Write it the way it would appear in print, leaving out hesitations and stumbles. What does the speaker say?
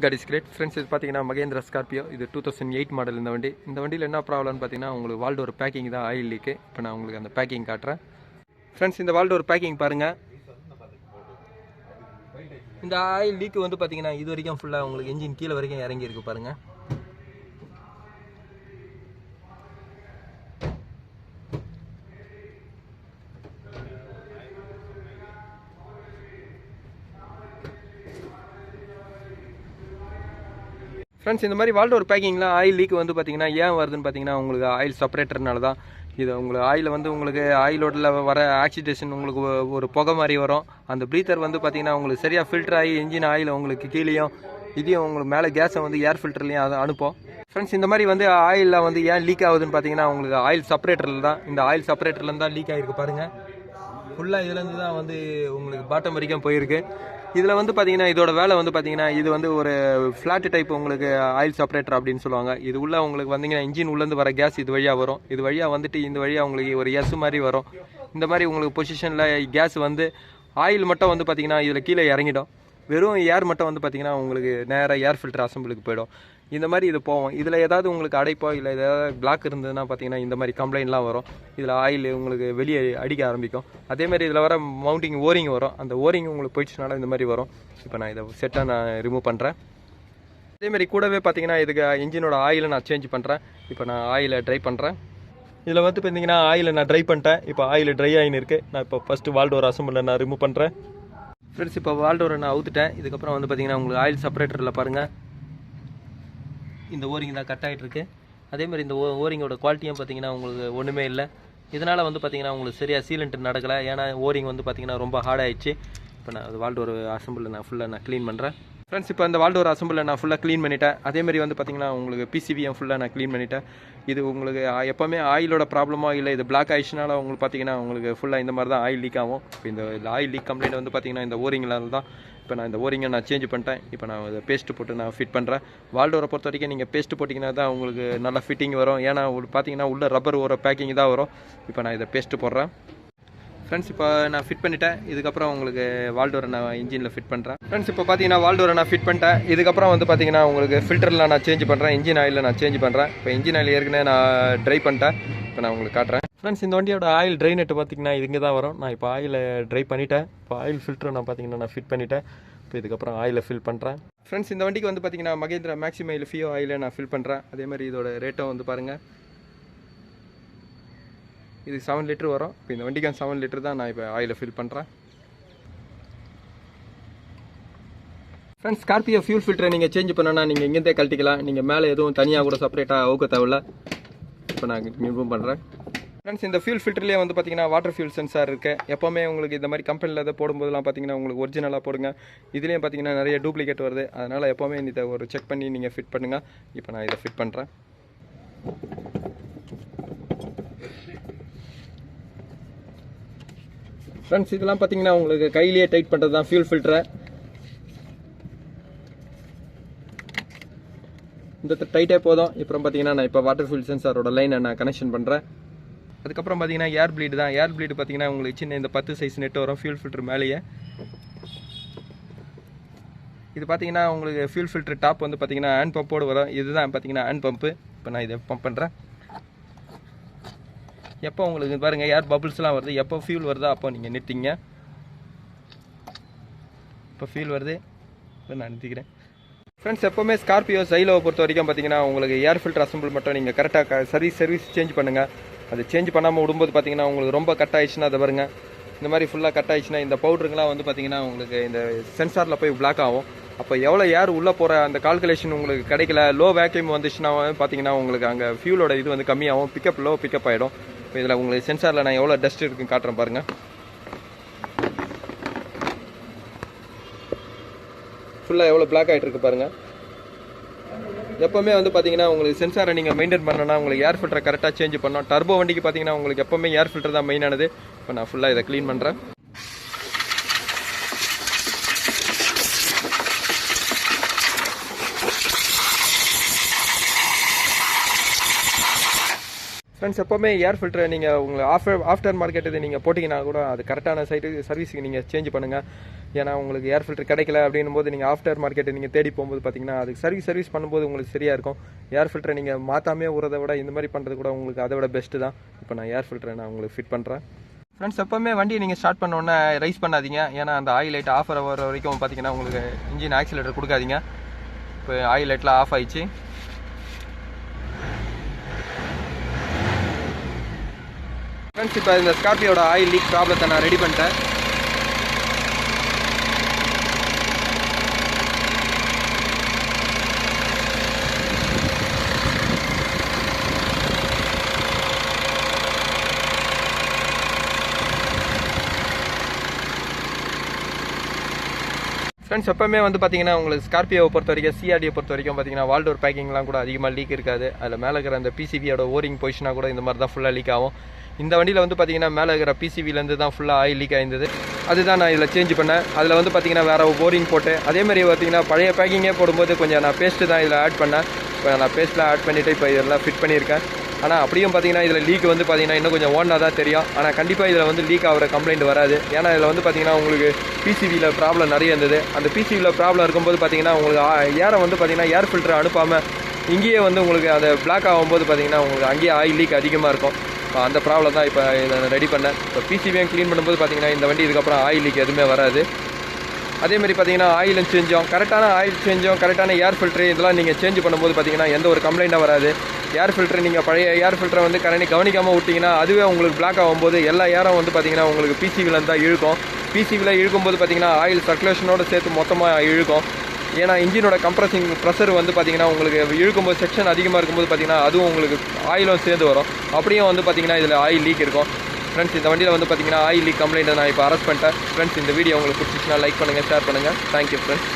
God is great. Friends, இது பார்த்தீங்கன்னா Mahindra Scorpio. இது 2008 மாடல் இந்த வண்டி. இந்த வண்டியில் என்ன ப்ராப்ளம்னு பார்த்தீங்கன்னா உங்களுக்கு வால்டோர் பேக்கிங் தான் ஆயில் லீக்கு. இப்போ நான் உங்களுக்கு அந்த பேக்கிங் காட்டுறேன். ஃப்ரெண்ட்ஸ், இந்த வால்டோர் பேக்கிங் பாருங்கள். இந்த ஆயில் லீக்கு வந்து பார்த்தீங்கன்னா இது வரைக்கும் ஃபுல்லாக உங்களுக்கு இன்ஜின் கீழே வரைக்கும் இறங்கி இருக்கு பாருங்கள். ஃப்ரெண்ட்ஸ், இந்த மாதிரி வால்டோர் பேக்கிங்லாம் ஆயில் லீக் வந்து பார்த்தீங்கன்னா ஏன் வருதுன்னு பார்த்தீங்கன்னா உங்களுக்கு ஆயில் செப்பரேட்டர்னால தான். இது உங்களுக்கு ஆயில் வந்து உங்களுக்கு ஆயிலோட வர ஆக்சிடேஷன் உங்களுக்கு ஒரு புகை மாதிரி வரும். அந்த ப்ரீத்தர் வந்து பார்த்தீங்கன்னா உங்களுக்கு சரியாக ஃபில்டர் ஆகி இன்ஜின் ஆயில் உங்களுக்கு கீழேயும் இதையும் உங்களுக்கு மேலே கேஸை வந்து ஏர் ஃபில்டர்லையும் அதை அனுப்போம். ஃப்ரெண்ட்ஸ், இந்த மாதிரி வந்து ஆயிலில் வந்து ஏன் லீக் ஆகுதுன்னு பார்த்தீங்கன்னா உங்களுக்கு ஆயில் செப்பரேட்டரில் தான். இந்த ஆயில் செப்பரேட்டர்லேருந்து தான் லீக் ஆகிருக்கு பாருங்கள். ஃபுல்லாக இதுலேருந்து தான் வந்து உங்களுக்கு பாட்டம் வரைக்கும் போயிருக்கு. இதில் வந்து பார்த்தீங்கன்னா இதோட வேலை வந்து பார்த்தீங்கன்னா இது வந்து ஒரு ஃப்ளாட் டைப் உங்களுக்கு ஆயில் செப்பரேட்டர் அப்படின்னு சொல்லுவாங்க. இது உள்ள உங்களுக்கு வந்தீங்கன்னா இன்ஜின் உள்ளேருந்து வர கேஸ் இது வழியாக வரும். இது வழியாக வந்துட்டு இந்த வழியாக உங்களுக்கு ஒரு எஸ் மாதிரி வரும். இந்த மாதிரி உங்களுக்கு பொசிஷனில் கேஸ் வந்து ஆயில் மட்டும் வந்து பார்த்தீங்கன்னா இதில் கீழே இறங்கிடும். வெறும் ஏர் மட்டும் வந்து பார்த்தீங்கன்னா உங்களுக்கு நேராக ஏர் ஃபில்டர் அசம்பிளுக்கு போயிடும். இந்த மாதிரி இது போவோம். இதில் ஏதாவது உங்களுக்கு அடைப்போ இல்லை ஏதாவது பிளாக் இருந்ததுன்னா பார்த்தீங்கன்னா இந்த மாதிரி கம்ப்ளைண்ட்லாம் வரும். இதில் ஆயில் உங்களுக்கு வெளியே அடிக்க ஆரம்பிக்கும். அதேமாதிரி இதில் வர மவுண்டிங் ஓரிங் வரும். அந்த ஓரிங் உங்களுக்கு போயிடுச்சுனால இந்த மாதிரி வரும். இப்போ நான் இதை செட்டாக நான் ரிமூவ் பண்ணுறேன். அதேமாதிரி கூடவே பார்த்தீங்கன்னா இதுக்கு இன்ஜினோட ஆயிலை நான் சேஞ்ச் பண்ணுறேன். இப்போ நான் ஆயிலை ட்ரை பண்ணுறேன். இதில் வந்து பார்த்தீங்கன்னா ஆயிலை நான் ட்ரை பண்ணிட்டேன். இப்போ ஆயில் ட்ரை ஆகின்னு இருக்குது. நான் இப்போ ஃபஸ்ட்டு வால்டோர் அசம்பிளை நான் ரிமூவ் பண்ணுறேன். ஃப்ரெண்ட்ஸ், இப்போ வால்டோரை நான் அவுத்துட்டேன். இதுக்கப்புறம் வந்து பார்த்தீங்கன்னா உங்களுக்கு ஆயில் செப்பரேட்டரில் பாருங்கள் இந்த ஓரிங் தான் கட் ஆகிட்டு இருக்கு. அதேமாதிரி இந்த ஓரிங்கோட குவாலிட்டியும் பார்த்தீங்கன்னா உங்களுக்கு ஒன்றுமே இல்லை. இதனால் வந்து பார்த்தீங்கன்னா உங்களுக்கு சரியாக சீலண்ட் நடக்கலை. ஏன்னா ஓரிங் வந்து பார்த்தீங்கன்னா ரொம்ப ஹார்ட் ஆகிடுச்சு. இப்போ நான் வால்டோர் அசம்பிளில் நான் ஃபுல்லாக நான் க்ளீன் பண்ணுறேன். ஃப்ரெண்ட்ஸ், இப்போ அந்த வால்டோர் அசம்பிளில் நான் ஃபுல்லாக க்ளீன் பண்ணிட்டேன். அதேமாதிரி வந்து பார்த்தீங்கன்னா உங்களுக்கு பிசிபியும் ஃபுல்லாக நான் க்ளீன் பண்ணிட்டேன். இது உங்களுக்கு எப்போவுமே ஆயிலோட ப்ராப்ளமோ இல்லை இது பிளாக் ஆயிடுச்சுனால உங்களுக்கு பார்த்தீங்கன்னா உங்களுக்கு ஃபுல்லாக இந்த மாதிரி தான் ஆயில் லீக் ஆகும். இப்போ இந்த ஆயில் லீக் கம்ப்ளைண்ட் வந்து பார்த்தீங்கன்னா இந்த ஓரிங்கில் தான். இப்போ நான் இந்த ஓரிங்கை நான் சேஞ்ச் பண்ணிட்டேன். இப்போ நான் இதை பேஸ்ட்டு போட்டு நான் ஃபிட் பண்ணுறேன். வால்டோரை பொறுத்த வரைக்கும் நீங்கள் பேஸ்ட்டு போட்டிங்கன்னா தான் உங்களுக்கு நல்லா ஃபிட்டிங் வரும். ஏன்னா பார்த்தீங்கன்னா உள்ள ரப்பர் ஒரு பேக்கிங் தான் வரும். இப்போ நான் இதை பேஸ்ட்டு போடுறேன். ஃப்ரெண்ட்ஸ், இப்போ நான் ஃபிட் பண்ணிட்டேன். இதுக்கப்புறம் உங்களுக்கு வால்டோரை நான் இன்ஜினில் ஃபிட் பண்ணுறேன். ஃப்ரெண்ட்ஸ், இப்போ பார்த்தீங்கன்னா வால்டோரை நான் ஃபிட் பண்ணிட்டேன். இதுக்கப்புறம் வந்து பார்த்தீங்கன்னா உங்களுக்கு ஃபில்டரில் நான் சேஞ்ச் பண்ணுறேன். இன்ஜின் ஆயிலில் நான் சேஞ்ச் பண்ணுறேன். இப்போ இன்ஜின் ஆயில் ஏற்கனவே நான் ட்ரை பண்ணிட்டேன். இப்போ நான் உங்களுக்கு காட்டுறேன். ஃப்ரெண்ட்ஸ், இந்த வண்டியோட ஆயில் ட்ரை நெட்டு பார்த்தீங்கன்னா இங்கே தான் வரும். நான் இப்போ ஆயிலை ட்ரை பண்ணிட்டேன். இப்போ ஆயில் ஃபில்டரை நான் பார்த்தீங்கன்னா நான் ஃபிட் பண்ணிட்டேன். இப்போ இதுக்கப்புறம் ஆயிலை ஃபில் பண்ணுறேன். ஃப்ரெண்ட்ஸ், இந்த வண்டிக்கு வந்து பார்த்தீங்கன்னா மகேந்திரா மேக்ஸிமைல் ஃபியோ ஆயிலை நான் ஃபில் பண்ணுறேன். அதேமாதிரி இதோட ரேட்டும் வந்து பாருங்கள். இது 7 லிட்டர் வரும். இப்போ இந்த வண்டிக்கு 7 லிட்டர் தான் நான் இப்போ ஆயிலை ஃபில் பண்ணுறேன். ஃப்ரெண்ட்ஸ், ஸ்கார்பியோ ஃபியூல் ஃபில்டரை நீங்கள் சேஞ்ச் பண்ணனா நீங்கள் இங்கேருந்தே கழட்டிக்கலாம். நீங்கள் மேலே எதுவும் தனியாக கூட செப்பரேட்டாக அவுக்க தேவையில்ல. இப்போ நான் ரிமூவ் பண்ணுறேன். ஃப்ரெண்ட்ஸ், இந்த ஃபியூல் ஃபில்டர்லேயே வந்து பார்த்தீங்கன்னா வாட்டர் ஃபியூல் சென்சார் இருக்குது. எப்போவுமே உங்களுக்கு இந்த மாதிரி கம்பெனியில் எதாவது போடும்போதெல்லாம் பார்த்தீங்கன்னா உங்களுக்கு ஒரிஜினலாக போடுங்க. இதுலேயும் பார்த்தீங்கன்னா நிறைய டூப்ளிகேட் வருது. அதனால் எப்போவுமே இதை ஒரு செக் பண்ணி நீங்கள் ஃபிட் பண்ணுங்கள். இப்போ நான் இதை ஃபிட் பண்ணுறேன். ஃப்ரெண்ட்ஸ், இதெல்லாம் பார்த்தீங்கன்னா உங்களுக்கு கையிலேயே டைட் பண்ணுறது தான் ஃபியூல் ஃபில்டரை. இந்த டைட்டே போதும். அப்புறம் பார்த்தீங்கன்னா நான் இப்போ வாட்டர் ஃபியூல் சென்சாரோட லைனை நான் கனெக்ஷன் பண்ணுறேன். அதுக்கப்புறம் பார்த்தீங்கன்னா ஏர் ப்ளீடு தான். ஏர் ப்ளீடு பார்த்தீங்கன்னா உங்களுக்கு சின்ன இந்த 10 சைஸ் நெட் வரும் ஃபியூல் ஃபில்டர் மேலேயே. இது பார்த்தீங்கன்னா உங்களுக்கு ஃபியூல் ஃபில்டர் டாப் வந்து பார்த்தீங்கன்னா ஹேண்ட் பம்போடு வரும். இதுதான் பார்த்தீங்கன்னா ஹேண்ட் பம்பு. இப்போ நான் இதை பம்ப் பண்ணுறேன். எப்போ உங்களுக்கு பாருங்கள் ஏர் பபுள்ஸ்லாம் வருது. எப்போ ஃபியூல் வருதோ அப்போ நீங்கள் நிறுத்திங்க. இப்போ ஃபியூல் வருது. இப்போ நான் நிறுத்திக்கிறேன். ஃப்ரெண்ட்ஸ், எப்போவுமே ஸ்கார்பியோ சைலோவை பொறுத்த வரைக்கும் பார்த்தீங்கன்னா உங்களுக்கு ஏர் ஃபில்டர் அசம்பிள் மட்டும் நீங்கள் கரெக்டாக சர்வீஸ் சேஞ்ச் பண்ணுங்கள். அது சேஞ்ச் பண்ணாமல் விடும்போது பார்த்தீங்கன்னா உங்களுக்கு ரொம்ப கட் ஆயிடுச்சுன்னா அதை பாருங்கள். இந்த மாதிரி ஃபுல்லாக கட் ஆயிடுச்சுன்னா இந்த பவுடருங்கெலாம் வந்து பார்த்தீங்கன்னா உங்களுக்கு இந்த சென்சாரில் போய் பிளாக் ஆகும். அப்போ எவ்வளோ ஏர் உள்ளே போகிற அந்த கால்குலேஷன் உங்களுக்கு கிடைக்கல. லோ வேக்யூம் வந்துச்சுன்னா பார்த்தீங்கன்னா உங்களுக்கு அங்கே ஃபியூலோட இது வந்து கம்மியாகும். லோ பிக்கப் ஆகிடும். இப்போ இதில் உங்களுக்கு சென்சாரில் நான் எவ்வளோ டஸ்ட் இருக்குன்னு காட்டுறேன் பாருங்கள். ஃபுல்லாக எவ்வளோ பிளாக் ஆகிட்டு இருக்கு பாருங்கள். எப்போவுமே வந்து பார்த்தீங்கன்னா உங்களுக்கு சென்சாரை நீங்கள் மெயின்டைன் பண்ணணும்னா உங்களுக்கு ஏர் ஃபில்டரை கரெக்டாக சேஞ்ச் பண்ணணும். டர்போ வண்டிக்கு பார்த்தீங்கன்னா உங்களுக்கு எப்போவுமே ஏர் ஃபில்டர் தான் மெயினானது. இப்போ நான் ஃபுல்லாக இதை க்ளீன் பண்ணுறேன். ஃப்ரெண்ட்ஸ், எப்போவுமே ஏர் ஃபில்டரை நீங்கள் உங்களுக்கு ஆஃப்டர் மார்க்கெட் இது நீங்கள் போட்டிங்கன்னா கூட அது கரெக்டான சர்வீஸுக்கு நீங்கள் சேஞ்ச் பண்ணுங்கள். ஏன்னா உங்களுக்கு ஏர் ஃபில்டர் கிடைக்கல அப்படின்னும் போது நீங்கள் ஆஃப்டர் மார்க்கெட்டை நீங்கள் தேடி போகும்போது பார்த்தீங்கன்னா அதுக்கு சர்வீஸ் பண்ணும்போது உங்களுக்கு சரியாக இருக்கும். ஏர் ஃபில்டரை நீங்கள் மாற்றாமே விடுறத விட இந்த மாதிரி பண்ணுறது கூட உங்களுக்கு அதை விட பெஸ்ட்டு தான். இப்போ நான் ஏர் ஃபில்டரை நான் உங்களுக்கு ஃபிட் பண்ணுறேன். ஃப்ரெண்ட்ஸ், எப்போவுமே வண்டியை நீங்கள் ஸ்டார்ட் பண்ணோன்னே ரைஸ் பண்ணாதீங்க. ஏன்னா அந்த ஆயில் லைட் ஆஃப் வர வரைக்கும் பார்த்தீங்கன்னா உங்களுக்கு இன்ஜின் ஆக்சிலேட்டர் கொடுக்காதீங்க. இப்போ ஆயில் லைட்லாம் ஆஃப் ஆயிடுச்சு. ஃப்ரெண்ட்ஸ், இப்போ இந்த ஸ்கார்பியோட ஆயில் லீக் ப்ராப்ளத்தை நான் ரெடி பண்ணிட்டேன். ஃப்ரெண்ட்ஸ், எப்போவுமே வந்து பார்த்தீங்கன்னா உங்களுக்கு ஸ்கார்பியோவை பொறுத்த வரைக்கும், சிஆர்டியை பொறுத்த வரைக்கும் பார்த்தீங்கன்னா வால்டோர் பேக்கிங்லாம் கூட அதிகமாக லீக் இருக்காது. அதில் மேலே இருக்கிற அந்த பிசிபியோட ஓரிங் பொசிஷனாக கூட இந்த மாதிரி தான் ஃபுல்லாக லீக் ஆகும். இந்த வண்டியில் வந்து பார்த்தீங்கன்னா மேலே இருக்கிற பிசிபிலேருந்து தான் ஃபுல்லாக ஆயில் லீக் ஆயிருந்தது. அதுதான் நான் இதில் சேஞ்ச் பண்ணேன். அதில் வந்து பார்த்தீங்கன்னா வேறு ஓரிங் போட்டு, அதேமாதிரி பார்த்தீங்கன்னா பழைய பேக்கிங்கே போடும்போது கொஞ்சம் நான் பேஸ்ட்டு தான் இதில் ஆட் பண்ணேன். இப்போ நான் பேஸ்ட்லாம் ஆட் பண்ணிவிட்டு இப்போ இதெல்லாம் ஃபிட் பண்ணியிருக்கேன். ஆனால் அப்படியும் பார்த்தீங்கன்னா இதில் லீக் வந்து பார்த்தீங்கன்னா இன்னும் கொஞ்சம் ஓடனா தான் தெரியும். ஆனால் கண்டிப்பாக இதில் வந்து லீக் ஆகிற கம்ப்ளைண்ட் வராது. ஏன்னா இதில் வந்து பார்த்தீங்கன்னா உங்களுக்கு பிசிவியில் ப்ராப்ளம் நிறைய இருந்தது. அந்த பிசிவியில் ப்ராப்ளம் இருக்கும்போது பார்த்தீங்கன்னா உங்களுக்கு ஏரை வந்து பார்த்தீங்கன்னா ஏர் ஃபில்டர் அனுப்பாமல் இங்கேயே வந்து உங்களுக்கு அந்த பிளாக் ஆகும்போது பார்த்தீங்கன்னா உங்களுக்கு அங்கேயே ஆயில் லீக் அதிகமாக இருக்கும். அந்த ப்ராப்ளம் தான் இப்போ இதை ரெடி பண்ணேன். இப்போ பிசிவியும் க்ளீன் பண்ணும்போது பார்த்தீங்கன்னா இந்த வண்டி இதுக்கப்புறம் ஆயில் லீக் எதுவுமே வராது. அதேமாதிரி பார்த்தீங்கன்னா ஆயிலும் சேஞ்சோம், கரெக்டான ஆயில் சேஞ்சோம், கரெக்டான ஏர் ஃபில்ட்ரு இதெல்லாம் நீங்கள் சேஞ்ச் பண்ணும்போது பார்த்தீங்கன்னா எந்த ஒரு கம்ப்ளைண்ட்டாக வராது. ஏர் ஃபில்ட்ரு நீங்கள் பழைய ஏர் ஃபில்டரை வந்து கவனிக்காமல் விட்டிங்கன்னா அதுவே உங்களுக்கு பிளாக் ஆகும்போது எல்லா ஏரும் வந்து பார்த்தீங்கன்னா உங்களுக்கு பிசிவியில் தான் இழுக்கும். பிசிவியில் இழுக்கும்போது பார்த்தீங்கன்னா ஆயில் சர்க்குலேஷனோடு சேர்த்து மொத்தமாக இழுக்கும். ஏன்னா இன்ஜினோட கம்ப்ரஸிங் ப்ரெஷர் வந்து பார்த்தீங்கன்னா உங்களுக்கு இழுக்கும்போது செக்ஷன் அதிகமாக இருக்கும்போது பார்த்தீங்கன்னா அதுவும் உங்களுக்கு ஆயிலும் சேர்ந்து வரும். அப்படியும் வந்து பார்த்தீங்கன்னா இதில் ஆயில் லீக் இருக்கும். ஃப்ரெண்ட்ஸ், இந்த வண்டியில் வந்து பார்த்தீங்கன்னா ஆயில் லீக் கம்ப்ளைண்ட்டை நான் இப்போ அரெஸ்ட் பண்ணிட்டேன். ஃப்ரெண்ட்ஸ், இந்த வீடியோ உங்களுக்கு பிடிச்சிச்சுன்னா லைக் பண்ணுங்கள், ஷேர் பண்ணுங்கள். Thank you friends.